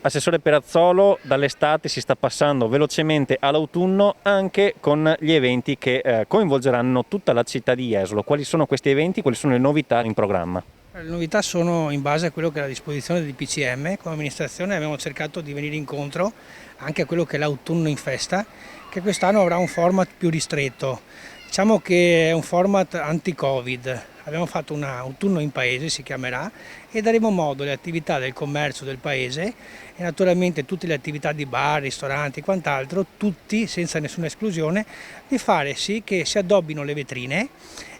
Assessore Perazzolo, dall'estate si sta passando velocemente all'autunno anche con gli eventi che coinvolgeranno tutta la città di Jesolo. Quali sono questi eventi? Quali sono le novità in programma? Le novità sono in base a quello che è la disposizione del DPCM. Come amministrazione abbiamo cercato di venire incontro anche a quello che è l'autunno in festa, che quest'anno avrà un format più ristretto. Diciamo che è un format anti-Covid. Abbiamo fatto un autunno in paese, si chiamerà, e daremo modo alle attività del commercio del paese e naturalmente tutte le attività di bar, ristoranti e quant'altro, tutti senza nessuna esclusione, di fare sì che si addobbino le vetrine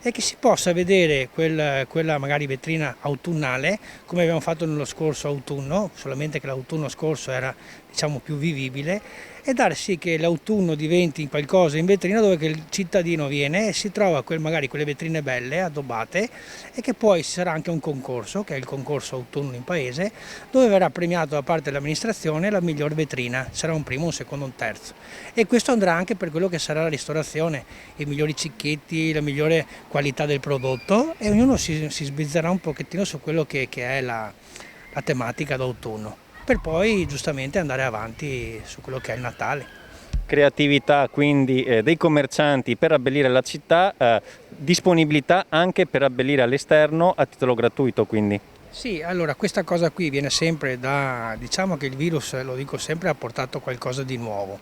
e che si possa vedere quella magari vetrina autunnale come abbiamo fatto nello scorso autunno, solamente che l'autunno scorso era diciamo più vivibile, e dar sì che l'autunno diventi qualcosa in vetrina dove il cittadino viene e si trova magari quelle vetrine belle, addobbate, e che poi ci sarà anche un concorso, che è il concorso autunno in paese, dove verrà premiato da parte dell'amministrazione la miglior vetrina, sarà un primo, un secondo, un terzo. E questo andrà anche per quello che sarà la ristorazione, i migliori cicchetti, la migliore qualità del prodotto, e ognuno si sbizzarrà un pochettino su quello che è la tematica d'autunno, per poi giustamente andare avanti su quello che è il Natale. Creatività quindi dei commercianti per abbellire la città, disponibilità anche per abbellire all'esterno a titolo gratuito quindi. Sì, allora questa cosa qui viene sempre diciamo che il virus, lo dico sempre, ha portato qualcosa di nuovo.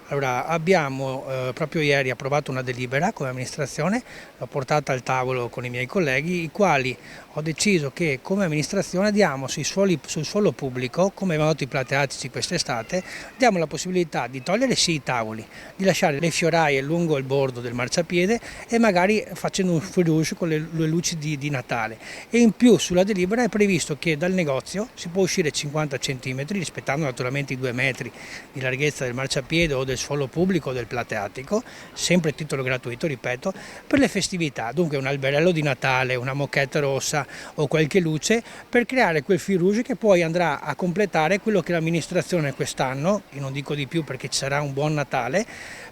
Allora abbiamo proprio ieri approvato una delibera come amministrazione, l'ho portata al tavolo con i miei colleghi, i quali ho deciso che come amministrazione diamo sul suolo pubblico, come abbiamo fatto i plateatici quest'estate, diamo la possibilità di togliere sì i tavoli, di lasciare le fioraie lungo il bordo del marciapiede e magari facendo un feu rouge con le luci di Natale. E in più sulla delibera è previsto che dal negozio si può uscire 50 cm, rispettando naturalmente i 2 metri di larghezza del marciapiede o del suolo pubblico o del plateatico, sempre a titolo gratuito, ripeto, per le festività. Dunque un alberello di Natale, una moquette rossa o qualche luce per creare quel fil rouge che poi andrà a completare quello che l'amministrazione quest'anno, io non dico di più perché ci sarà un buon Natale,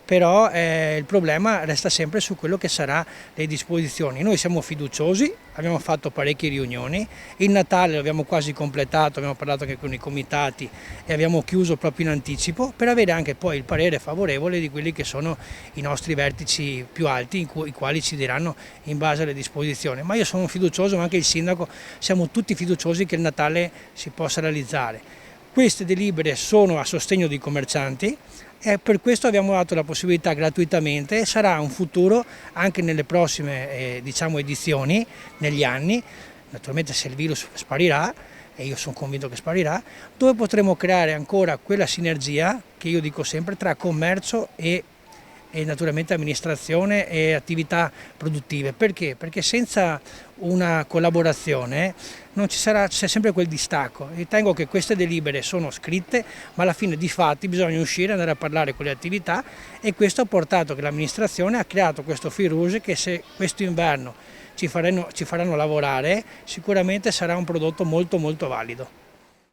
però il problema resta sempre su quello che sarà le disposizioni. Noi siamo fiduciosi, abbiamo fatto parecchie riunioni, il Natale l'abbiamo quasi completato, abbiamo parlato anche con i comitati e abbiamo chiuso proprio in anticipo per avere anche poi il parere favorevole di quelli che sono i nostri vertici più alti, i quali ci diranno in base alle disposizioni. Ma io sono fiducioso, ma anche il sindaco, siamo tutti fiduciosi che il Natale si possa realizzare. Queste delibere sono a sostegno dei commercianti e per questo abbiamo dato la possibilità gratuitamente, e sarà un futuro anche nelle prossime diciamo, edizioni, negli anni, naturalmente se il virus sparirà, e io sono convinto che sparirà, dove potremo creare ancora quella sinergia che io dico sempre tra commercio e naturalmente amministrazione e attività produttive. Perché? Perché senza una collaborazione non ci sarà, c'è sempre quel distacco. Ritengo che queste delibere sono scritte, ma alla fine di fatti bisogna uscire, andare a parlare con le attività, e questo ha portato che l'amministrazione ha creato questo fil rouge che se questo inverno ci faranno lavorare sicuramente sarà un prodotto molto molto valido.